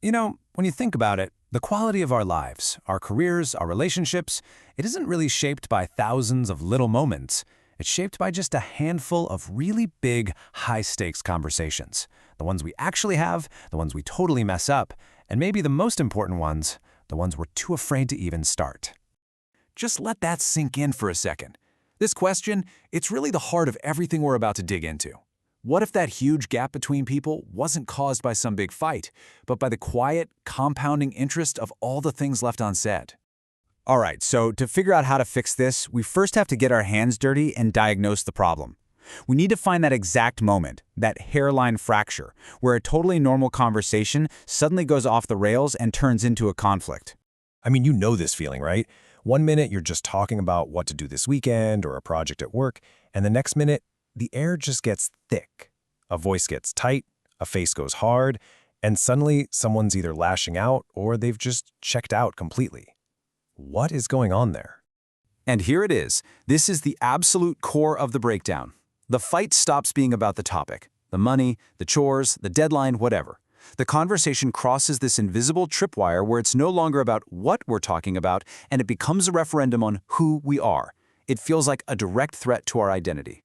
When you think about it, the quality of our lives, our careers, our relationships, it isn't really shaped by thousands of little moments. It's shaped by just a handful of really big, high-stakes conversations. The ones we actually have, the ones we totally mess up, and maybe the most important ones, the ones we're too afraid to even start. Just let that sink in for a second. This question, it's really the heart of everything we're about to dig into. What if that huge gap between people wasn't caused by some big fight, but by the quiet, compounding interest of all the things left unsaid? All right, so to figure out how to fix this, we first have to get our hands dirty and diagnose the problem. We need to find that exact moment, that hairline fracture, where a totally normal conversation suddenly goes off the rails and turns into a conflict. I mean, you know this feeling, right? One minute you're just talking about what to do this weekend or a project at work, and the next minute, the air just gets thick. A voice gets tight, a face goes hard, and suddenly someone's either lashing out or they've just checked out completely. What is going on there? And here it is. This is the absolute core of the breakdown. The fight stops being about the topic, the money, the chores, the deadline, whatever. The conversation crosses this invisible tripwire where it's no longer about what we're talking about, and it becomes a referendum on who we are. It feels like a direct threat to our identity.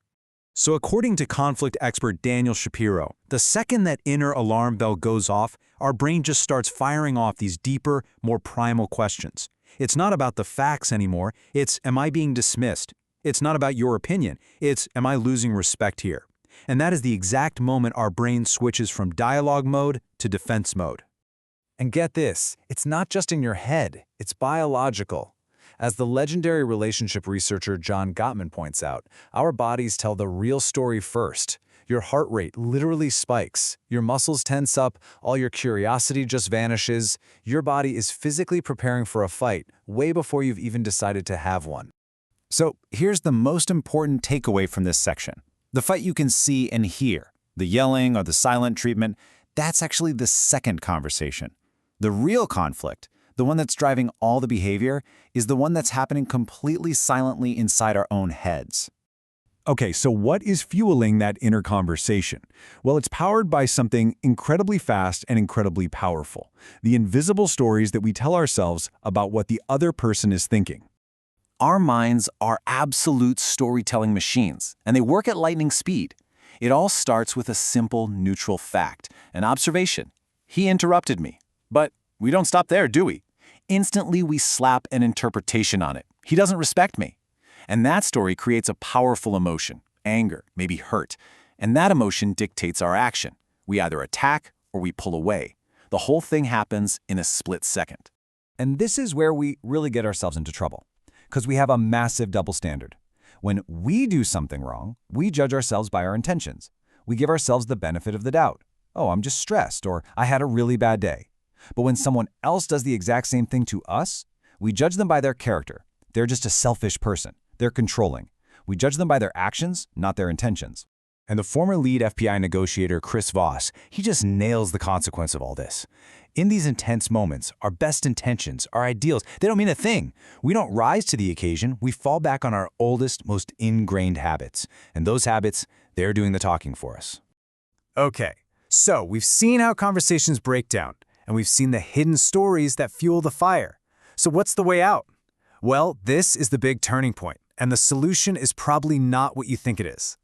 So according to conflict expert Daniel Shapiro, the second that inner alarm bell goes off, our brain just starts firing off these deeper, more primal questions. It's not about the facts anymore. It's, am I being dismissed? It's not about your opinion. It's, am I losing respect here? And that is the exact moment our brain switches from dialogue mode to defense mode. And get this, it's not just in your head, it's biological. As the legendary relationship researcher John Gottman points out, our bodies tell the real story first. Your heart rate literally spikes, your muscles tense up, all your curiosity just vanishes. Your body is physically preparing for a fight way before you've even decided to have one. So here's the most important takeaway from this section. The fight you can see and hear, the yelling or the silent treatment, that's actually the second conversation. The real conflict, the one that's driving all the behavior, is the one that's happening completely silently inside our own heads. Okay, so what is fueling that inner conversation? Well, it's powered by something incredibly fast and incredibly powerful. The invisible stories that we tell ourselves about what the other person is thinking. Our minds are absolute storytelling machines, and they work at lightning speed. It all starts with a simple, neutral fact, an observation. He interrupted me. But we don't stop there, do we? Instantly, we slap an interpretation on it. He doesn't respect me. And that story creates a powerful emotion, anger, maybe hurt. And that emotion dictates our action. We either attack or we pull away. The whole thing happens in a split second. And this is where we really get ourselves into trouble, because we have a massive double standard. When we do something wrong, we judge ourselves by our intentions. We give ourselves the benefit of the doubt. Oh, I'm just stressed, or I had a really bad day. But when someone else does the exact same thing to us, we judge them by their character. They're just a selfish person. They're controlling. We judge them by their actions, not their intentions. And the former lead FBI negotiator Chris Voss, he just nails the consequence of all this. In these intense moments, our best intentions, our ideals, they don't mean a thing. We don't rise to the occasion. We fall back on our oldest, most ingrained habits. And those habits, they're doing the talking for us. Okay, so we've seen how conversations break down, and we've seen the hidden stories that fuel the fire. So what's the way out? Well, this is the big turning point, and the solution is probably not what you think it is.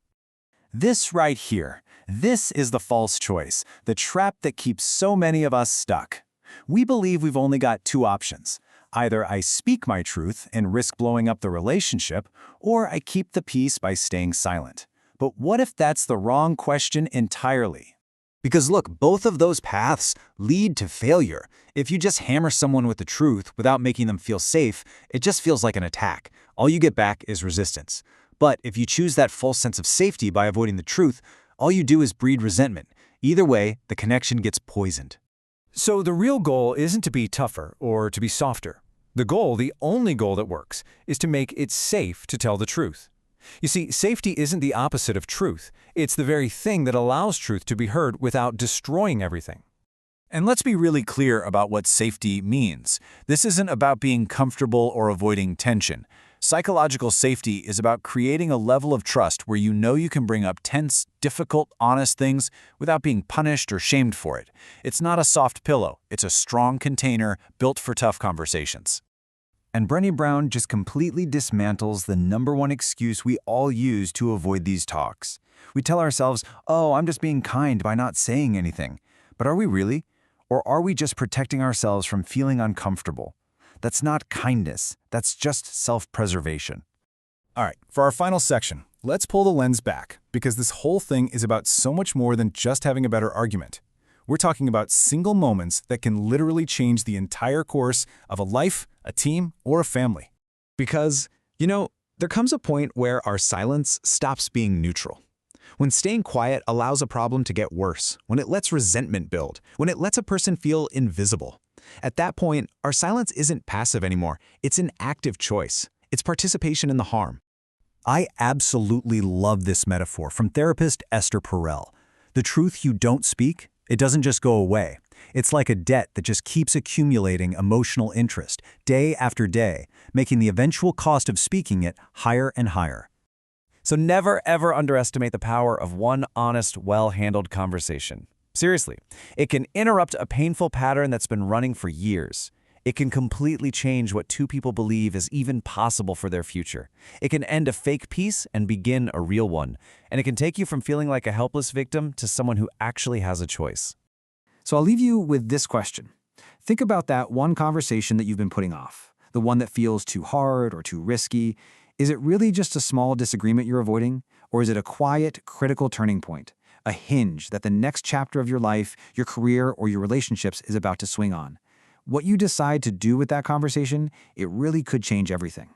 This right here, this is the false choice, the trap that keeps so many of us stuck. We believe we've only got two options. Either I speak my truth and risk blowing up the relationship, or I keep the peace by staying silent. But what if that's the wrong question entirely? Because look, both of those paths lead to failure. If you just hammer someone with the truth without making them feel safe, it just feels like an attack. All you get back is resistance. But if you choose that false sense of safety by avoiding the truth, all you do is breed resentment. Either way, the connection gets poisoned. So the real goal isn't to be tougher or to be softer. The goal, the only goal that works, is to make it safe to tell the truth. You see, safety isn't the opposite of truth. It's the very thing that allows truth to be heard without destroying everything. And let's be really clear about what safety means. This isn't about being comfortable or avoiding tension. Psychological safety is about creating a level of trust where you know you can bring up tense, difficult, honest things without being punished or shamed for it. It's not a soft pillow. It's a strong container built for tough conversations. And Brené Brown just completely dismantles the #1 excuse we all use to avoid these talks. We tell ourselves, oh, I'm just being kind by not saying anything. But are we really? Or are we just protecting ourselves from feeling uncomfortable? That's not kindness. That's just self-preservation. All right, for our final section, let's pull the lens back, because this whole thing is about so much more than just having a better argument. We're talking about single moments that can literally change the entire course of a life, a team, or a family. Because, there comes a point where our silence stops being neutral. When staying quiet allows a problem to get worse, when it lets resentment build, when it lets a person feel invisible. At that point, our silence isn't passive anymore. It's an active choice. It's participation in the harm. I absolutely love this metaphor from therapist Esther Perel. The truth you don't speak, it doesn't just go away. It's like a debt that just keeps accumulating emotional interest, day after day, making the eventual cost of speaking it higher and higher. So never, ever underestimate the power of one honest, well-handled conversation. Seriously, it can interrupt a painful pattern that's been running for years. It can completely change what two people believe is even possible for their future. It can end a fake peace and begin a real one. And it can take you from feeling like a helpless victim to someone who actually has a choice. So I'll leave you with this question. Think about that one conversation that you've been putting off, the one that feels too hard or too risky. Is it really just a small disagreement you're avoiding? Or is it a quiet, critical turning point? A hinge that the next chapter of your life, your career, or your relationships is about to swing on? What you decide to do with that conversation, it really could change everything.